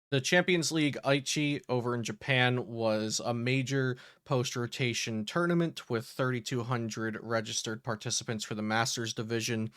The Champions League Aichi over in Japan was a major post-rotation tournament with 3,200 registered participants for the Masters division.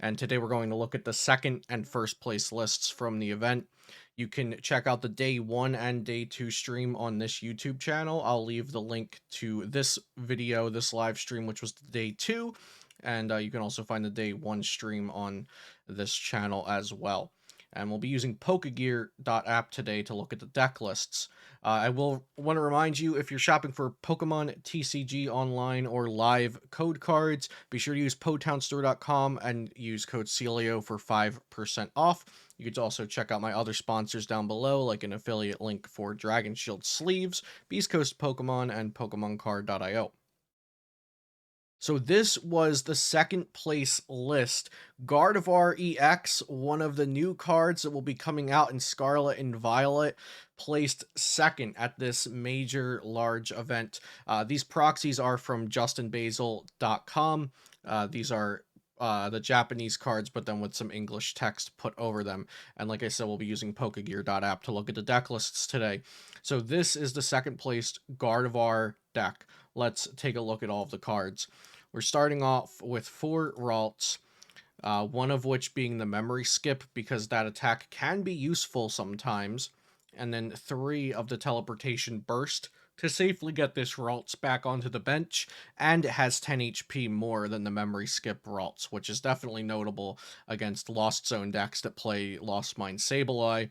And today we're going to look at the second and first place lists from the event. You can check out the day one and day two stream on this YouTube channel. I'll leave the link to this video, this live stream, which was the day two. And you can also find the day one stream on this channel as well. And we'll be using Pokegear.app today to look at the deck lists. I will want to remind you, if you're shopping for Pokemon TCG online or live code cards, be sure to use PoTownStore.com and use code Celio for 5% off. You could also check out my other sponsors down below, like an affiliate link for Dragon Shield sleeves, Beast Coast Pokemon, and PokemonCard.io. So this was the second place list. Gardevoir EX, one of the new cards that will be coming out in Scarlet and Violet, placed second at this major large event. These proxies are from justinbasil.com. These are the Japanese cards, but then with some English text put over them. And like I said, we'll be using Pokegear.app to look at the deck lists today. So this is the second placed Gardevoir deck. Let's take a look at all of the cards. We're starting off with 4 Ralts, one of which being the memory skip because that attack can be useful sometimes, and then 3 of the teleportation burst to safely get this Ralts back onto the bench, and it has 10 HP more than the memory skip Ralts, which is definitely notable against Lost Zone decks that play Lost Mine Sableye.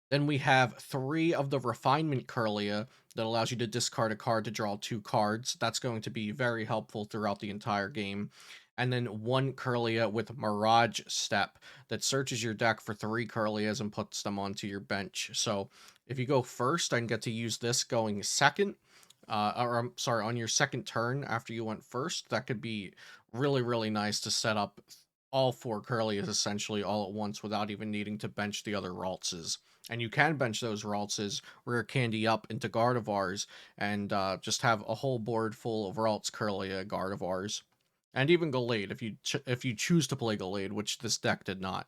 Then we have 3 of the Refinement Curlia that allows you to discard a card to draw 2 cards. That's going to be very helpful throughout the entire game. And then 1 Curlia with Mirage Step that searches your deck for 3 Curlias and puts them onto your bench. So if you go first, I can get to use this going second. Or I'm sorry, on your second turn after you went first. That could be really, really nice to set up all 4 Curlias essentially all at once without even needing to bench the other Raltses. And you can bench those Raltses, rare candy up into Gardevoirs, and just have a whole board full of Ralts, Curlia, Gardevoirs, and even Gallade if you choose to play Gallade, which this deck did not.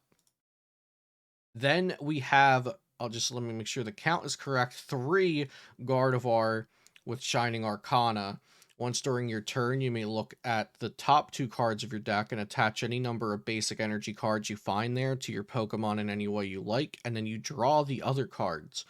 Then we have, let me make sure the count is correct, 3 Gardevoir with Shining Arcana. Once during your turn, you may look at the top 2 cards of your deck and attach any number of basic energy cards you find there to your Pokemon in any way you like, and then you draw the other cards.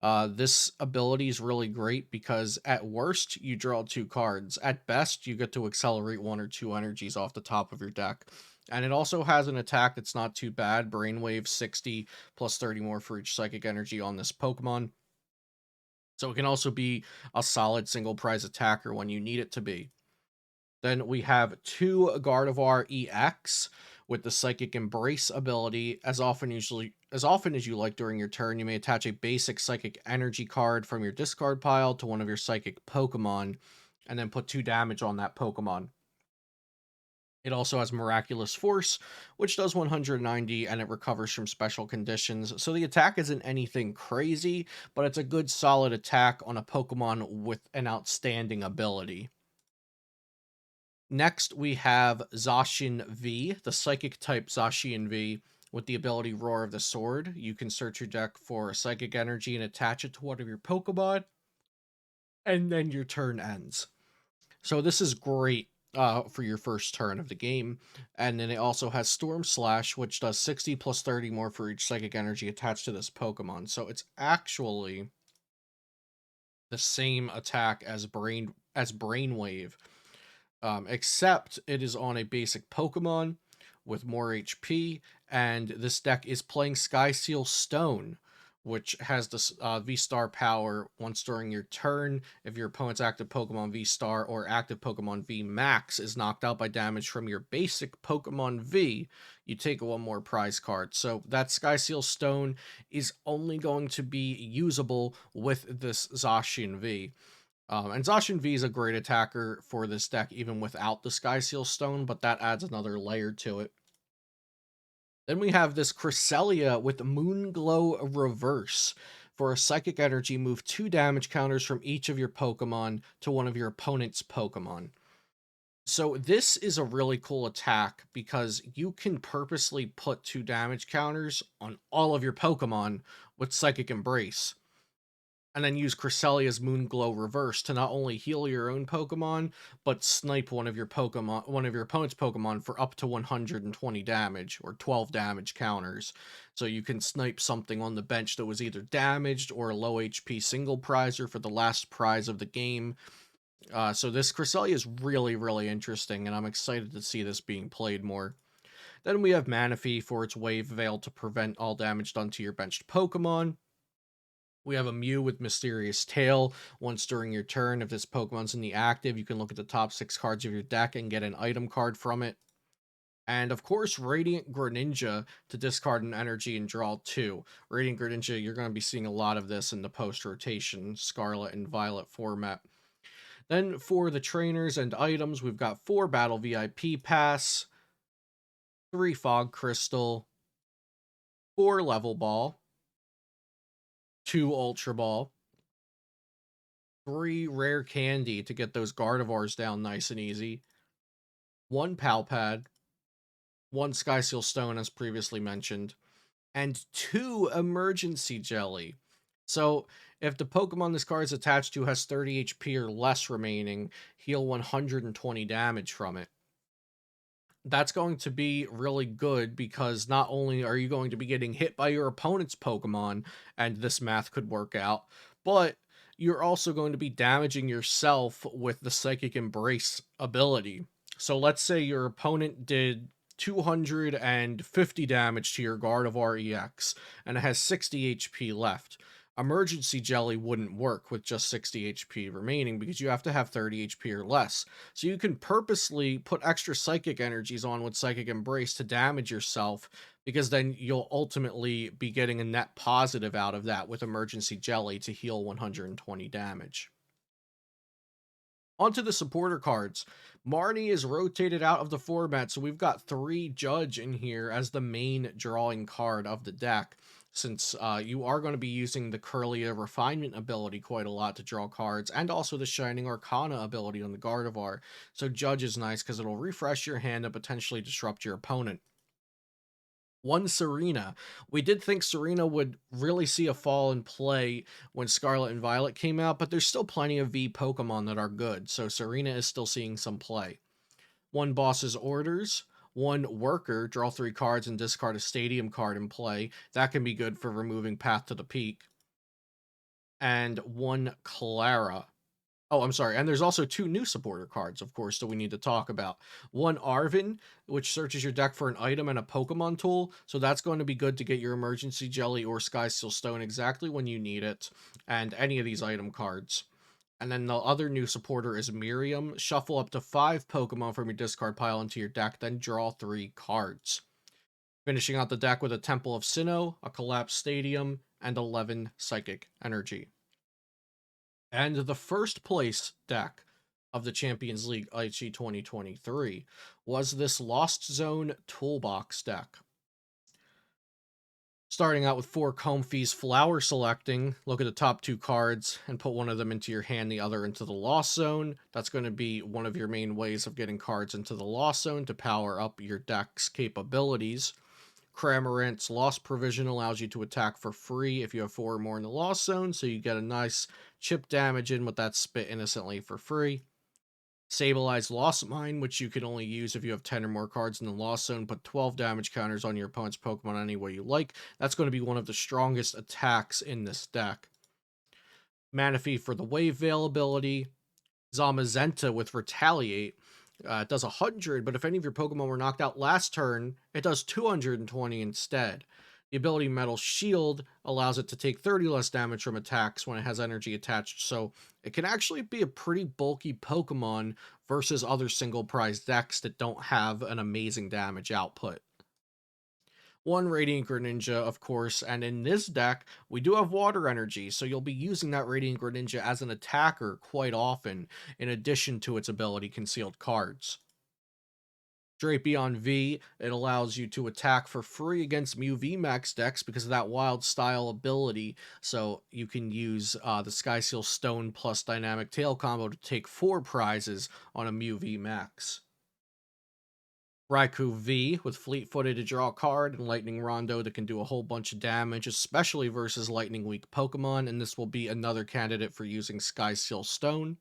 This ability is really great because at worst, you draw 2 cards. At best, you get to accelerate 1 or 2 energies off the top of your deck. And it also has an attack that's not too bad. Brainwave 60 plus 30 more for each psychic energy on this Pokemon. So it can also be a solid single prize attacker when you need it to be. Then we have 2 Gardevoir EX with the Psychic Embrace ability. As often as you like during your turn, you may attach a basic Psychic Energy card from your discard pile to one of your Psychic Pokemon, and then put 2 damage on that Pokemon. It also has Miraculous Force, which does 190 and it recovers from special conditions. So the attack isn't anything crazy, but it's a good solid attack on a Pokemon with an outstanding ability. Next, we have Zacian V, the Psychic type Zacian V, with the ability Roar of the Sword. You can search your deck for Psychic Energy and attach it to one of your Pokemon, and then your turn ends. So this is great for your first turn of the game. And then it also has Storm Slash, which does 60 plus 30 more for each Psychic Energy attached to this Pokemon. So it's actually the same attack as Brainwave, except it is on a basic Pokemon with more HP, and this deck is playing Sky Seal Stone, which has this V-Star power once during your turn. If your opponent's active Pokemon V-Star or active Pokemon V-Max is knocked out by damage from your basic Pokemon V, you take 1 more prize card. So that Sky Seal Stone is only going to be usable with this Zacian V. And Zacian V is a great attacker for this deck, even without the Sky Seal Stone, but that adds another layer to it. Then we have this Cresselia with Moonglow Reverse. For a Psychic Energy, move 2 damage counters from each of your Pokemon to one of your opponent's Pokemon. So this is a really cool attack because you can purposely put 2 damage counters on all of your Pokemon with Psychic Embrace, and then use Cresselia's Moonglow Reverse to not only heal your own Pokemon, but snipe one of your opponent's Pokemon for up to 120 damage or 12 damage counters. So you can snipe something on the bench that was either damaged or a low HP single prizer for the last prize of the game. So this Cresselia is really, really interesting, and I'm excited to see this being played more. Then we have Manaphy for its Wave Veil to prevent all damage done to your benched Pokemon. We have a Mew with Mysterious Tail. Once during your turn, if this Pokemon's in the active, you can look at the top 6 cards of your deck and get an item card from it. And of course, Radiant Greninja to discard an energy and draw 2. Radiant Greninja, you're going to be seeing a lot of this in the post-rotation Scarlet and Violet format. Then for the trainers and items, we've got 4 Battle VIP Pass, 3 Fog Crystal, 4 Level Ball, 2 Ultra Ball, 3 Rare Candy to get those Gardevoirs down nice and easy, 1 Palpad, 1 Skyseal Stone as previously mentioned, and 2 Emergency Jelly. So if the Pokemon this card is attached to has 30 HP or less remaining, heal 120 damage from it. That's going to be really good because not only are you going to be getting hit by your opponent's Pokemon, and this math could work out, but you're also going to be damaging yourself with the Psychic Embrace ability. So let's say your opponent did 250 damage to your Gardevoir EX and it has 60 HP left. Emergency Jelly wouldn't work with just 60 HP remaining because you have to have 30 HP or less. So you can purposely put extra psychic energies on with Psychic Embrace to damage yourself, because then you'll ultimately be getting a net positive out of that with Emergency Jelly to heal 120 damage. Onto the supporter cards. Marnie is rotated out of the format, so we've got 3 Judge in here as the main drawing card of the deck, since you are going to be using the Curlia Refinement ability quite a lot to draw cards, and also the Shining Arcana ability on the Gardevoir. So Judge is nice because it'll refresh your hand and potentially disrupt your opponent. 1 Serena. We did think Serena would really see a fall in play when Scarlet and Violet came out, but there's still plenty of V Pokemon that are good, so Serena is still seeing some play. 1 Boss's Orders. 1 Worker, draw 3 cards and discard a Stadium card in play. That can be good for removing Path to the Peak. And 1 Clara. Oh, I'm sorry. And there's also 2 new supporter cards, of course, that we need to talk about. 1 Arvin, which searches your deck for an item and a Pokemon tool. So that's going to be good to get your Emergency Jelly or Skyseal Stone exactly when you need it, and any of these item cards. And then the other new supporter is Miriam. Shuffle up to 5 Pokemon from your discard pile into your deck, then draw 3 cards. Finishing out the deck with a Temple of Sinnoh, a Collapsed Stadium, and 11 Psychic Energy. And the first place deck of the Champions League Aichi 2023 was this Lost Zone Toolbox deck. Starting out with 4 Comfy's Flower Selecting, look at the top 2 cards and put one of them into your hand, the other into the Lost Zone. That's going to be one of your main ways of getting cards into the Lost Zone to power up your deck's capabilities. Cramorant's Lost Provision allows you to attack for free if you have 4 or more in the Lost Zone, so you get a nice chip damage in with that Spit Innocently for free. Sableye Lost Mine, which you can only use if you have 10 or more cards in the Lost Zone, put 12 damage counters on your opponent's Pokemon any way you like. That's going to be one of the strongest attacks in this deck. Manaphy for the Wave Veil ability. Zamazenta with Retaliate. It does 100, but if any of your Pokemon were knocked out last turn, it does 220 instead. The ability Metal Shield allows it to take 30 less damage from attacks when it has energy attached, so it can actually be a pretty bulky Pokemon versus other single prize decks that don't have an amazing damage output. 1 Radiant Greninja, of course, and in this deck, we do have Water Energy, so you'll be using that Radiant Greninja as an attacker quite often, in addition to its ability Concealed Cards. Drapion V, it allows you to attack for free against Mew VMAX decks because of that Wild Style ability, so you can use the Skyseal Stone plus Dynamic Tail combo to take 4 prizes on a Mew VMAX. Raikou V with Fleet Footed to draw a card, and Lightning Rondo that can do a whole bunch of damage, especially versus Lightning Weak Pokemon, and this will be another candidate for using Sky Seal Stone.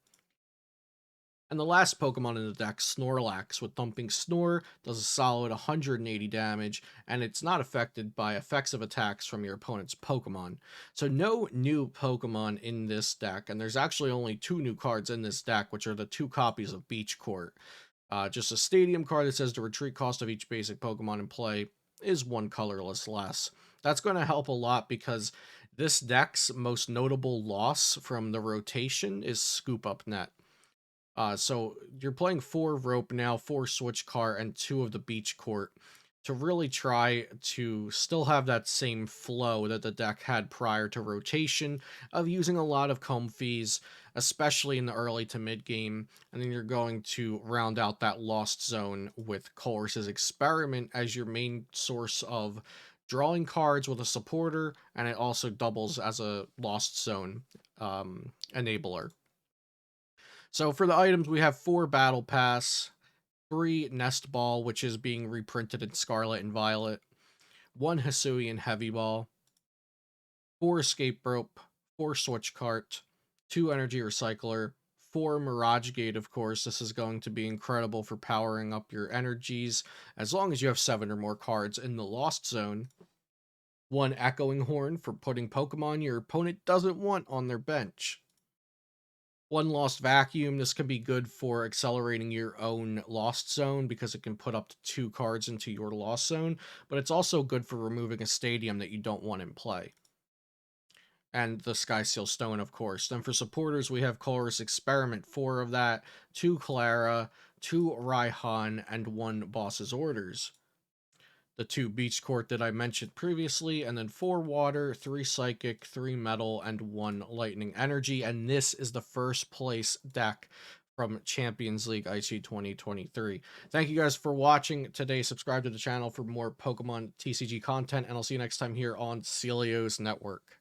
And the last Pokemon in the deck, Snorlax, with Thumping Snore, does a solid 180 damage, and it's not affected by effective attacks from your opponent's Pokemon. So no new Pokemon in this deck, and there's actually only 2 new cards in this deck, which are the 2 copies of Beach Court. Just a Stadium card that says the retreat cost of each basic Pokemon in play is 1 colorless less. That's going to help a lot because this deck's most notable loss from the rotation is Scoop Up Net. So you're playing 4 Rope now, 4 Switch Car, and 2 of the Beach Court to really try to still have that same flow that the deck had prior to rotation of using a lot of Comfeys, especially in the early to mid game, and then you're going to round out that Lost Zone with Colress's Experiment as your main source of drawing cards with a supporter, and it also doubles as a Lost Zone enabler. So for the items, we have 4 Battle Pass, 3 Nest Ball, which is being reprinted in Scarlet and Violet, 1 Hisuian Heavy Ball, 4 Escape Rope, 4 Switch Cart, 2 Energy Recycler, 4 Mirage Gate, of course. This is going to be incredible for powering up your energies, as long as you have 7 or more cards in the Lost Zone. 1 Echoing Horn for putting Pokemon your opponent doesn't want on their bench. 1 Lost Vacuum. This can be good for accelerating your own Lost Zone because it can put up to 2 cards into your Lost Zone, but it's also good for removing a stadium that you don't want in play. And the Sky Seal Stone, of course. Then for supporters, we have Colress Experiment, 4 of that, 2 Clara, 2 Raihan, and 1 Boss's Orders. The 2 Beach Court that I mentioned previously, and then 4 Water, 3 Psychic, 3 Metal, and 1 Lightning Energy. And this is the first place deck from Champions League Aichi 2023. Thank you guys for watching today. Subscribe to the channel for more Pokemon TCG content, and I'll see you next time here on Celio's Network.